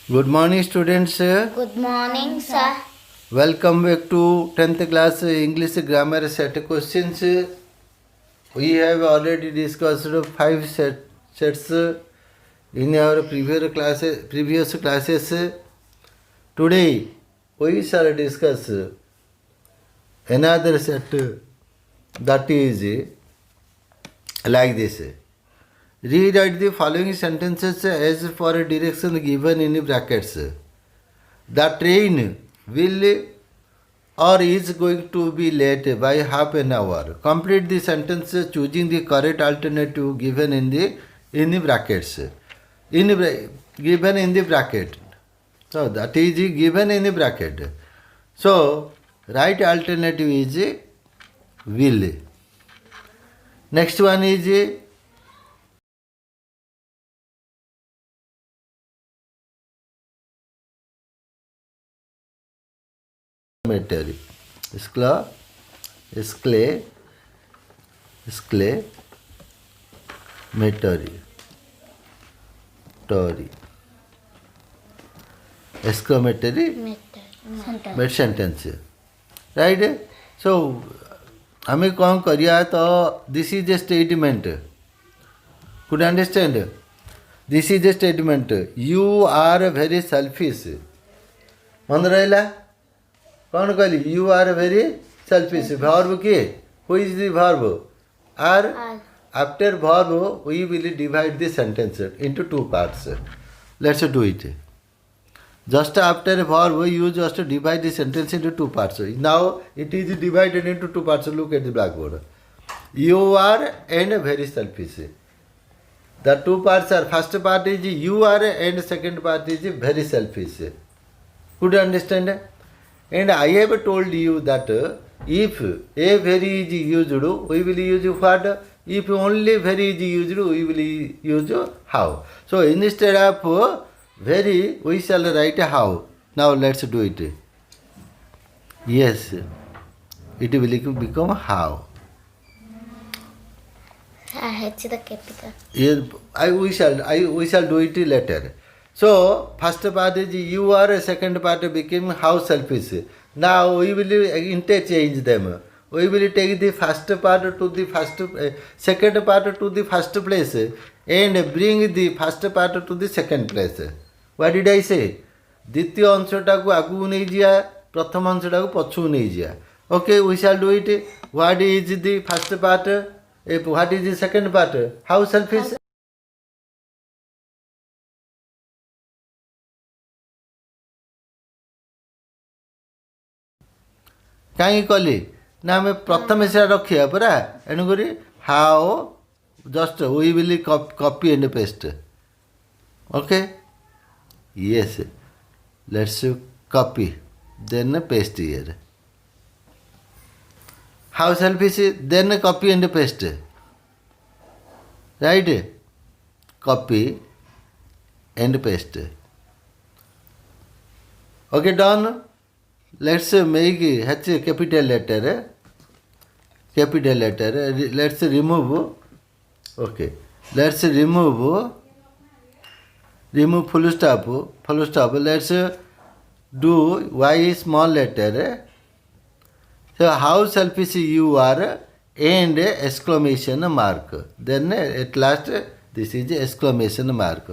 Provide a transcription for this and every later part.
Good morning, students. Good morning, sir. Welcome back to 10th class English grammar set questions. We have already discussed sets in our previous classes. Today, we shall discuss another set that is like this. Rewrite the following sentences as for direction given in brackets. The train will or is going to be late by half an hour. Complete the sentence choosing the correct alternative given in the brackets. Given in the bracket. So that is given in the bracket. So right alternative is will. Next one is exclamatory. Exclamatory mid sentence. Right? So हमें कौन करिया तो this is a statement. Could understand? This is a statement. You are very selfish. मन रहा कौन कहली? You are very selfish. Verb किए? Who is the verb? Are. After verb we will divide the sentence into two parts. Let's do it. Just after a verb, you just divide the sentence into two parts. Now it is divided into two parts. Look at the blackboard. You are and very selfish. The two parts are, first part is you are and second part is very selfish. Could you understand? And I have told you that if a very is used, we will use what? If only very is used, we will use how. So instead of very, we shall write how. Now let's do it. Yes, it will become how. H the capital. Yes, we shall do it later. So first part is you are, second part became how selfish. Now we will interchange them. We will take the first part to the second part to the first place and bring the first part to the second place. What did I say? द्वितीय अंशटाକୁ ଆଗକୁ ନେଇଯିବା, ପ୍ରଥମ अंशଟାକୁ ପଛକୁ ନେଇଯିବା. Okay, we shall do it. What is the first part? What is the second part? How selfish? କାହିଁକି କଲି ନା ଆମେ ପ୍ରଥମେ ସେଟା ରଖିବା ପରା. ଏଣୁକରି how just we will copy and paste. Okay. Yes, let's copy, then paste here. How selfish? Then copy and paste. Right? Copy and paste. Okay, done. Let's make H capital letter. Capital letter. Let's remove. Okay. Let's remove full stop. Let's do y small letter. So how selfish you are and exclamation mark. Then at last this is exclamation mark.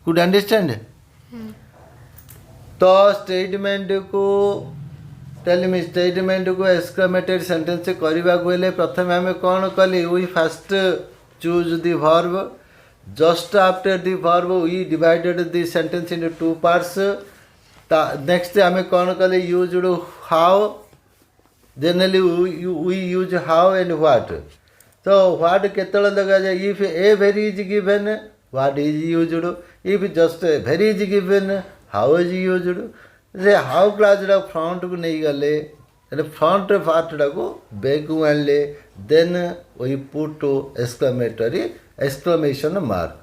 Could understand? तो statement को statement को exclamatory sentence करने को हेले प्रथम आम कौन कली? We first choose the verb. Just after the verb we divided the sentence into two parts. Next आम कौन कले? used how. Generally we use how and what. So what केतल लगा जाए? If a very is given, what is used? If just a very is given, how is used? से how class front को नहीं गले, front part को back को आनले. Then we put to exclamation mark.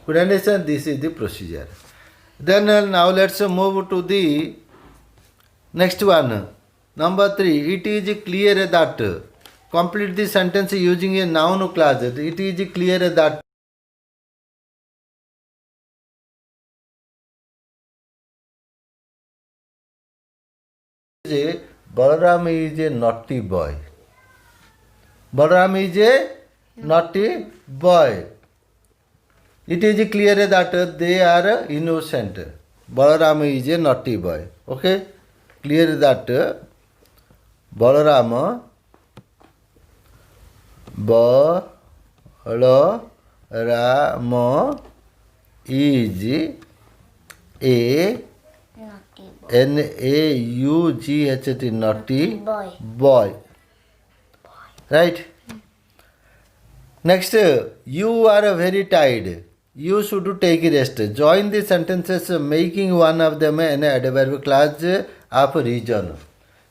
Could you understand? This is the procedure. Then now let's move to the next one. Number 3. It is clear that. Complete the sentence using a noun clause. It is clear that Balaram is a naughty boy. Balaram is a naughty boy. It is clear that they are innocent. Balaram is a naughty boy. Okay? Clear that Balaram is a Naughty boy. N-A-U-G-H-T, naughty Boy. boy. Right? Next, you are very tired. You should take rest. Join the sentences making one of them an adverb clause of reason.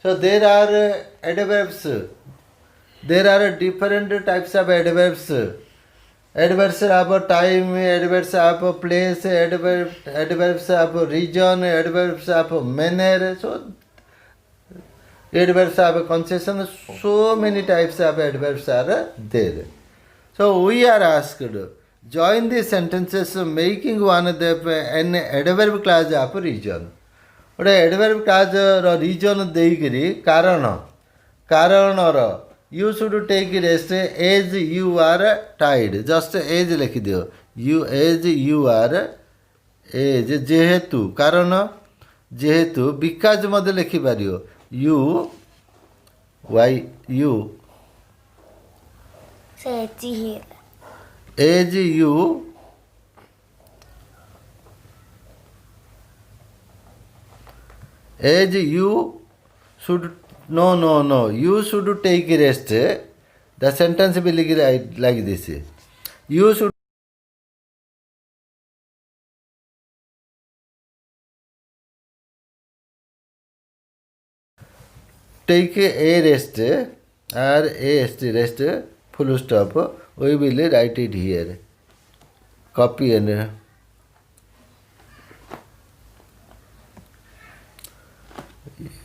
So there are adverbs. There are different types of adverbs. Adverbs of time, adverbs of place, adverbs of region, adverbs of manner. So adverbs of concession. So many types of adverbs are there. So we are asked, join the sentences making one of them an adverb clause of region. ଗୋଟେ adverb clause region ଦେଇକିରି କାରଣର you should take rest as you are tired. Just as ଲେଖିଦିଅ. as you are as ଯେହେତୁ କାରଣ ଯେହେତୁ because ମଧ୍ୟ ଲେଖିପାରିବ. why you Say it here. as you should no you should take rest. The sentence will be like this. You should take a rest or a rest full stop. We will write it here. Copy and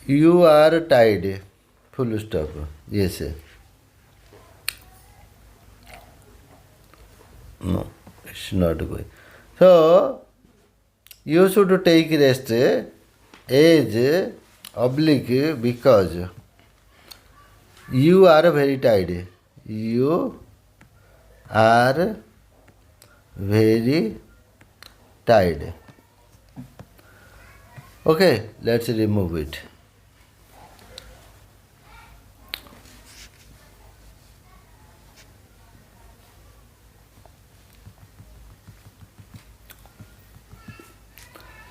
you are tired. Full stop. Yes. No, it's not going. So you should take rest as oblique because you are very tired. You are very tired. Okay, let's remove it.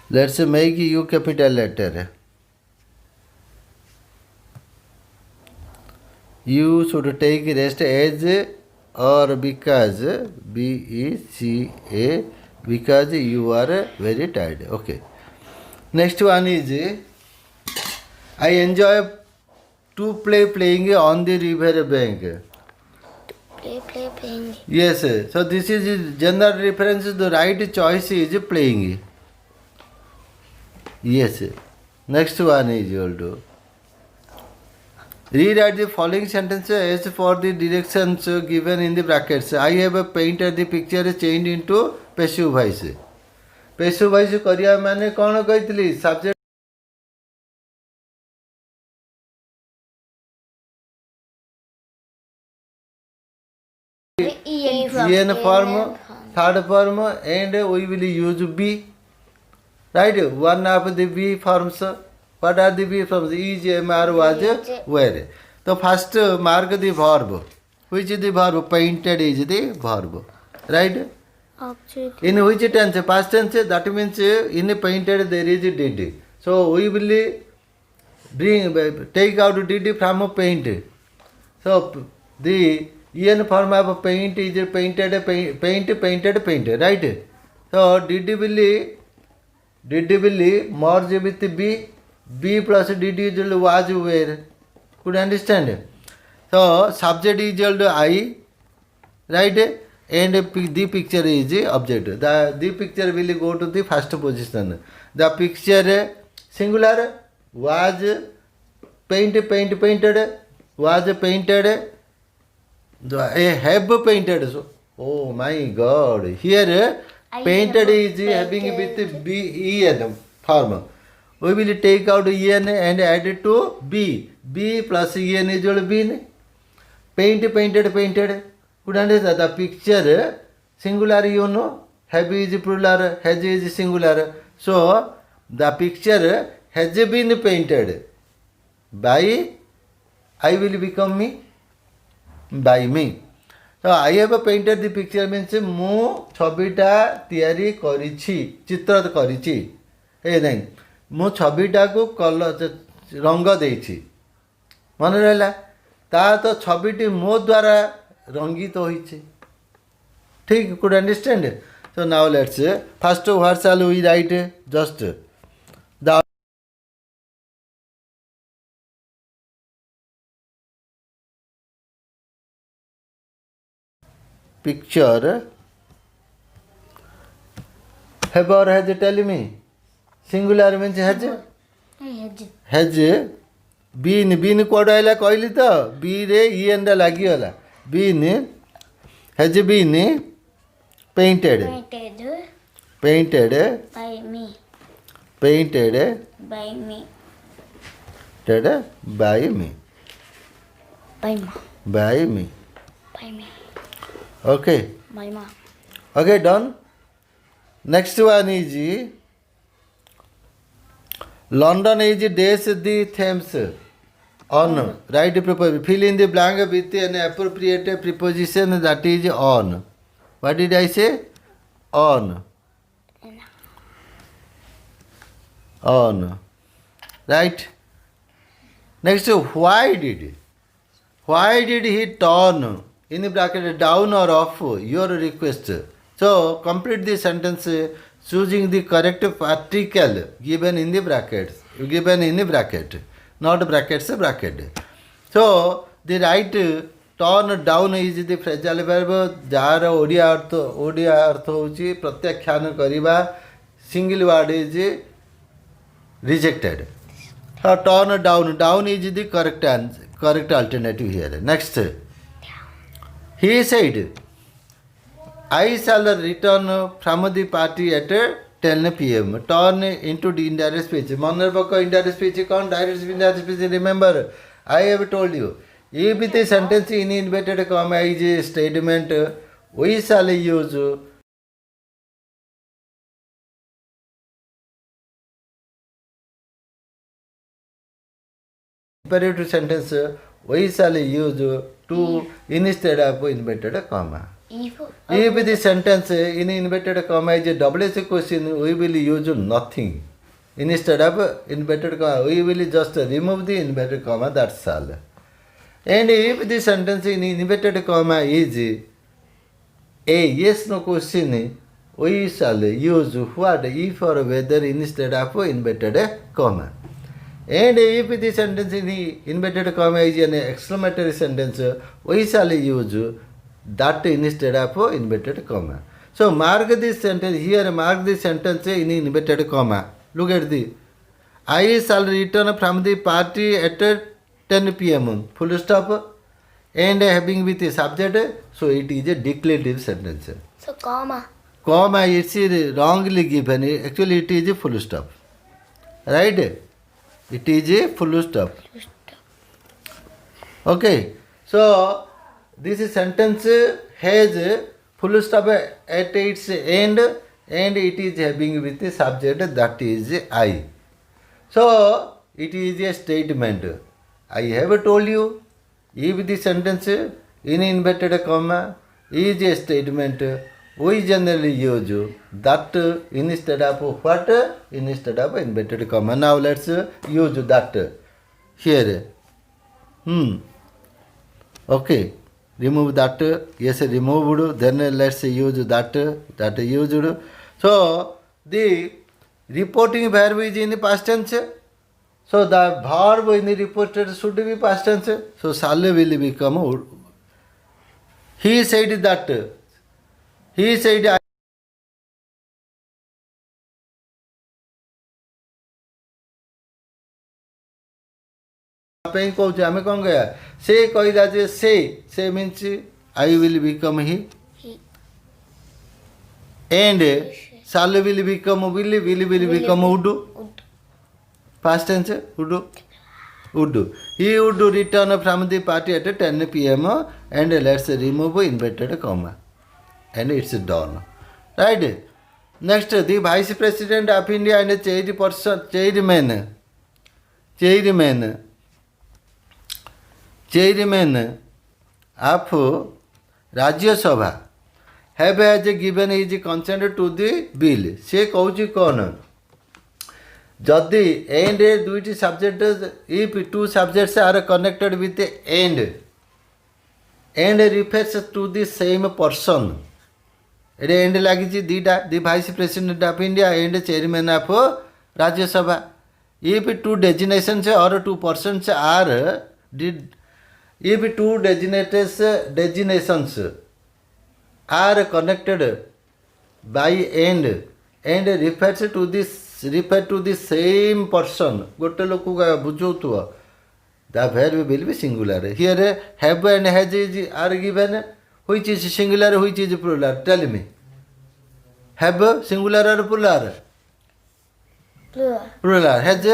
Let's make U capital letter. You should take rest as or because B-E-C-A because you are very tired. Okay. Next one is I enjoy to playing on the river bank. Playing. Yes. So this is general reference. The right choice is playing. Yes. Next one is you will do. Rewrite the following sentences for the directions given in the brackets. I have painted the picture changed into passive voice. Passive voice करिया माने कौन कहती subject en form, third form, and we will use be. Right? One of the be forms. What are the be forms? Is, am, are, was, were. So first mark the verb. Which is the verb? Painted is the verb. Right? Object. In which tense? Past tense. That means in painted there is did. So we will take out did from paint. So the en form of paint is painted, painted, right? So did will merge with B plus did is was where. Could you understand? So subject is I, right? And the picture is the object. The picture will go to the first position. The picture singular was painted, was painted. I have painted. So, oh my God! Here painted is having with B E N form. we will take out en and add it to b. B plus en is equal to b. Painted. Could understand the picture singular, you know. Have is plural, has is singular. So the picture has been painted by I will become me, by me. So I have painted the picture means ମୁଁ ଛବିଟା ତିଆରି କରିଛି, ଚିତ୍ର କରିଛି। ଏ ନାଇଁ, ମୁଁ ଛବିଟାକୁ ରଙ୍ଗ ଦେଇଛି। ମନେ ରହିଲା? ତା ତ ଛବିଟି ମୋ ଦ୍ୱାରା ରଙ୍ଗିତ ହୋଇଛି। ଠିକ୍? Could understand? So now let's first what shall we write? Just the picture have or has, tell me. Singular means has been କୁଆଡ଼ୁ ଆଇଲା କହିଲି ତ, ବିରେ ଇଏନ୍ଟା ଲାଗିଗଲା। been has been painted by me. painted By me. by me. By ma. by me. By me. Okay. By ma. Okay, done. Next one is London is dash the Thames on. Write preposition. Fill in the blank with an appropriate preposition that is on. What did I say? On. On. Right. Next, why did he turn in the bracket down or off your request? So complete the sentence choosing the correct particle given in the brackets, not brackets, bracket. So the right turn down is the phrasal verb जार ओडिया अर्थ होची प्रत्याख्यान करिबा, single word is rejected. Turn down is the correct alternative here. Next, he said, I shall return from the party at 10 p.m. Turn into the indirect speech. Monorboco indirect speech, direct speech. Remember, I have told you, if the sentence in inverted comma is a statement, we shall use imperative sentence, we shall use to instead of inverted comma. If the sentence in inverted comma is a WH question, we will use nothing. Instead of inverted comma, we will just remove the inverted comma, that's all. And if the sentence in inverted comma is a yes no question, we shall use what, if or whether instead of inverted comma. And if the sentence in inverted comma is an exclamatory sentence, we shall use that instead of inverted comma. So mark this sentence here, mark this sentence in inverted comma. Look at the I shall return from the party at 10 p.m. full stop, and having with the subject, so it is a declarative sentence. So comma. Comma is wrongly given. Actually it is a full stop. Right? It is a full stop. Okay. So this sentence has full stop at its end, and it is having with the subject that is I. So it is a statement. I have told you, if the sentence in inverted comma is a statement, we generally use that instead of what? Instead of inverted comma. Now let's use that here. Okay. Remove that. Yes, removed. Then let's use that used. So the reporting verb is in the past tense. So the verb in the reported should be past tense. So shall will become. He said that. He said ପାଇଁ କହୁଛୁ ଆମେ କ'ଣ କହିବା? ସେ କହିଲା ଯେ ସେ means I will become he. And shall will become will become would. Past tense would do. He would return from the party at 10 p.m. and let's remove inverted comma. And it's done. Right? Next, the Vice President of India and chairman of Rajya Sabha have as given his consent to the bill. Se कौची कौन जदि and दुईटी subject if two subjects are connected with and refers to the same person ये and लगी दीटा the vice president of India and chairman of Rajya Sabha if two designations और two persons are if two designations are connected by and refers to this refer to the same person गोटे लोक बुझौथुव the verb will be singular here have and has is are given which is singular which is plural tell me have singular or plural plural has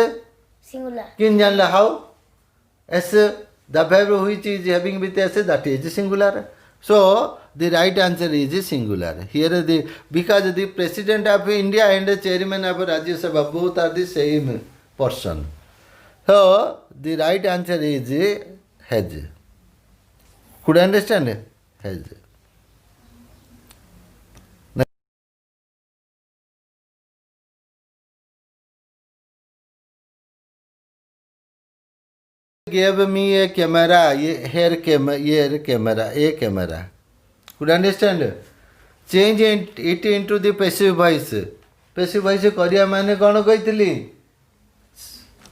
Singular. किन जानला how as the verb which is having with s that is singular so the right answer is singular here the because the president of India and the chairman of Rajya Sabha both are the same person so the right answer is has could you understand has gave me a camera here camera a camera could you understand change it into the passive voice करिया माने कौन कही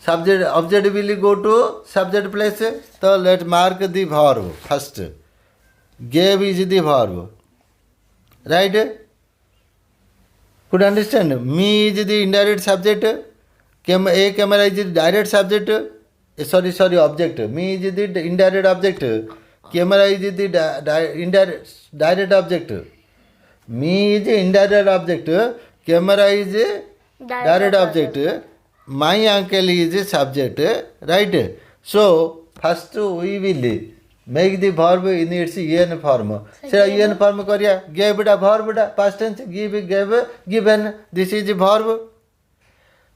subject object will go to subject place तो let mark the verb first gave is the verb right could you understand me is the indirect subject a camera is the direct subject sorry object me is the indirect object camera is the indirect direct object me is indirect object camera is direct object my uncle is subject right so first we will make the verb in its en form so en form kariya gave da verb da past tense give gave given this is verb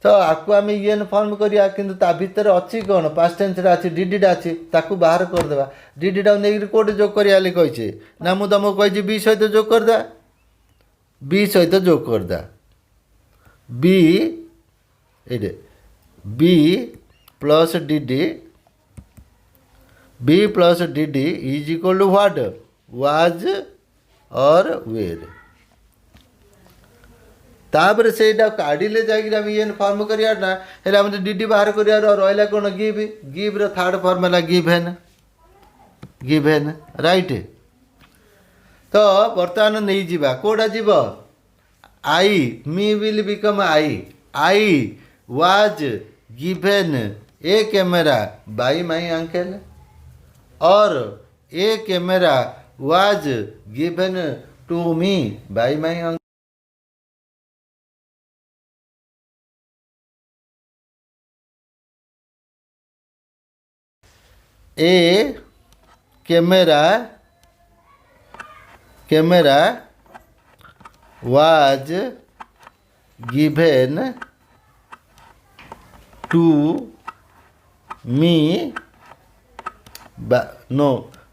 तो आपको आम en firm करिया किंतु ता भितर अच्छी कौन past tense अच्छी डिडिटा अच्छी ताकू बाहर करदेवा डिडिटा नहीं कौटे जोग करिया कही ना मुझे तुमको कही बी सहित जोग करदा बी सहित जोग करदा बी ये B plus D D B plus D D is equal to what was और वेर तापर से काढ़ले जाए फर्म करा डिडी बाहर कर रहा कौन गिव गिव थर्ड फर्म है गिभेन राइट तो बर्तमान नहीं जावा कौटा जीव I me will become I was given a camera by my uncle और a camera was given to me by my uncle a camera was given to me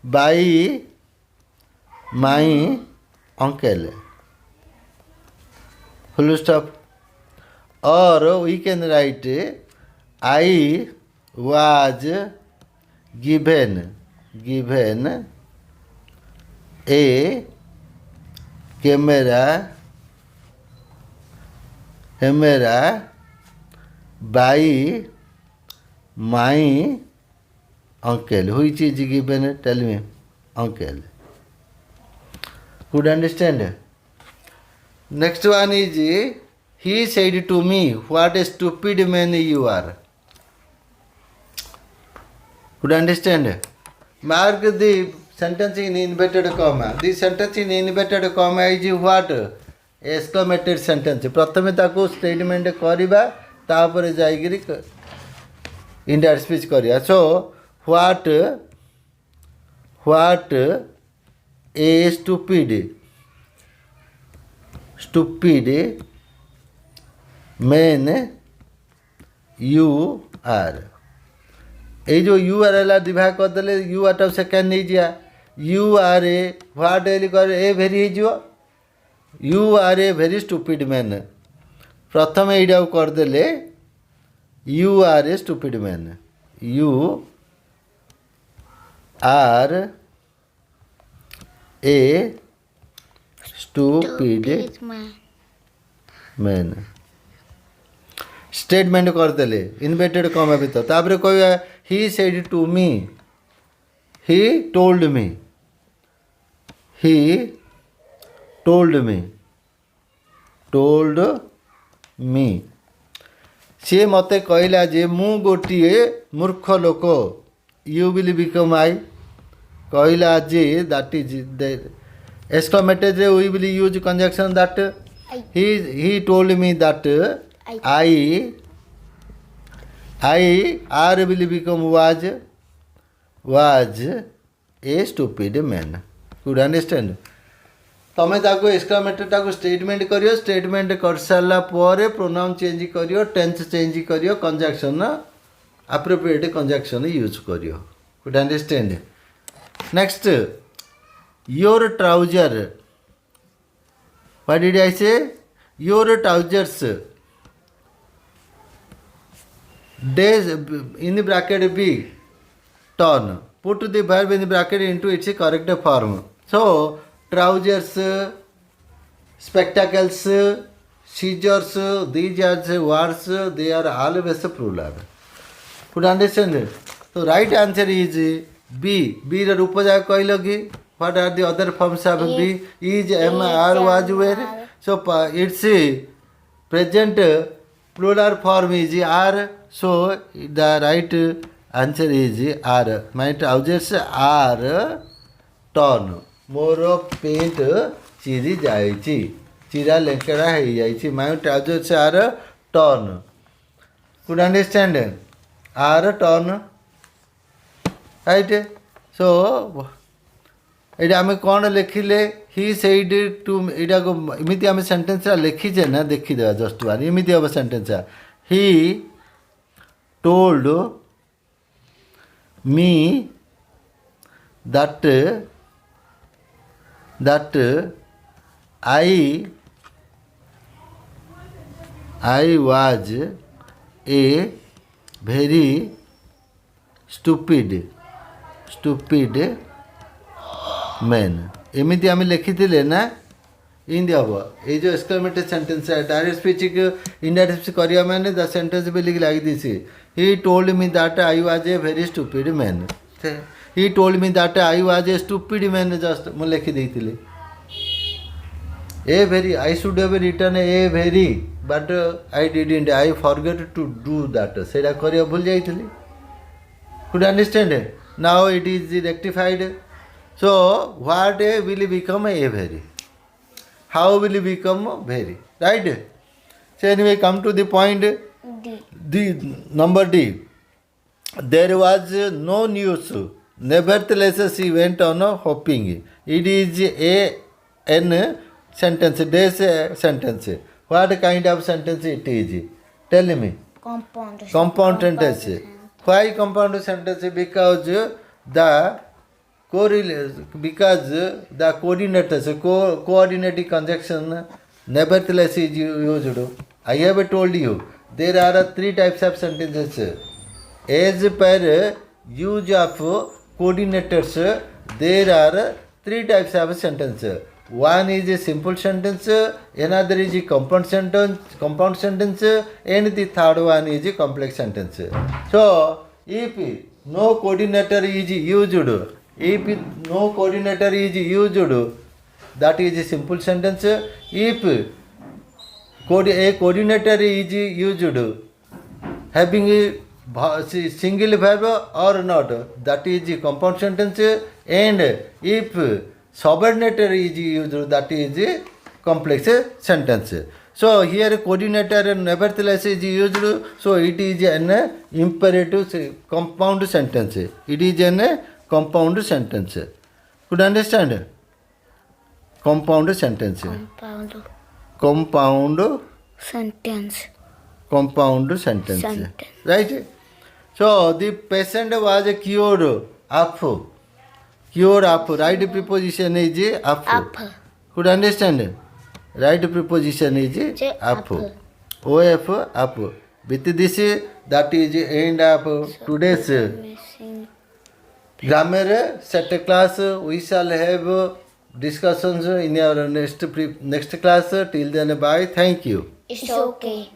by my uncle full stop or we can write I was given a camera by my uncle which is given tell me uncle could you understand next one is he said to me what a stupid man you are could you understand mark the sentence in inverted comma the sentence in inverted comma is what exclamated sentence प्रथमे ताको statement करवा तापर जाइगिरी indirect speech करिया. So what a stupid man you are. ये जो you are एल divide करदे you are type second नहीं जा यू आर ए व्हाट एल कर ए भेरी हो you are a very stupid man प्रथम यहीटा करदे you are a stupid man you are a stupid man statement करदे इन्वर्टेड कॉमा भीतर तापर कह he said to me he told me he told me सी मत कहला जे मु गोटे मूर्ख लोक यू विल बिकम आई कहला जे that is exclamatory we will use conjunction that he told me that I are will become was a stupid man. Could understand? तमें ताको एक्सक्लेमेटरी ताको स्टेटमेंट करियो स्टेटमेंट कर सारा पर प्रोनाउन चेंज करियो टेंस चेंज करियो कंजक्शन अप्रोप्रिएट कंजक्शन यूज करियो. Could understand? Next your trouser. What did I say? Your trousers. Days in the bracket B torn. Put the verb in the bracket into its correct form. So trousers, spectacles, scissors, these are words. They are always plural. Could understand it? So right answer is B. B the rupaja koilogi. What are the other forms of B? Is, am, are, was, were. So it's present plural form is are. So the right answer is R. My trousers are torn. मोर pant चिरी जाइछि चिरा लेंकड़ा हो जाइछि. My trousers are torn. Could understand? Are torn. Right? So ये आम कौन लिखिले ही said to यहाँ को इमिति आम सेंटेंस लिखीचे ना देखीदे जस्ट बार इमिति हम sentence he told me that I was a very stupid man. एमिति आम लिखी ना इंदी हम ये जो एक्सक्लेमेटरी सेंटेंस है डायरेक्ट स्पीच इनडायरेक्ट स्पीच करिया मैंने द सेंटेंस भी लिख लगी दी. He told me that I was a very stupid man. He told me that I was a stupid man just मु लिखि देइतिले a very I should have written a very but I didn't I forget to do that सेटा करिया भूल जाइतिले. Could understand? Now it is rectified. So what A will become a very. How will you become very? Right? So anyway, come to the point. The number D. There was no news. Nevertheless, she went on hopping. It is an sentence. This sentence. What kind of sentence it is? Tell me. Compound sentence. Why compound sentence? Because the coordinators, coordinating conjunction nevertheless is used. I have told you there are three types of sentences. As per use of coordinators, there are three types of sentence. One is a simple sentence, another is a compound sentence, and the third one is a complex sentence. So if no coordinator is used, if no coordinator is used, that is a simple sentence. If a coordinator is used having a single verb or not, that is a compound sentence. And if subordinate is used, that is a complex sentence. So here coordinator nevertheless is used. So it is an imperative compound sentence. It is an compound sentence. Could you understand? Compound sentence. Compound Compound sentence. compound sentence. Sentence. Right? So the patient was cured of. Cured of. Right preposition is of. Up. Could you understand? Right preposition is up. OF up. With this, that is end of today's Missing. grammar set class. We shall have discussions in our next class. Till then, bye. Thank you. It's okay.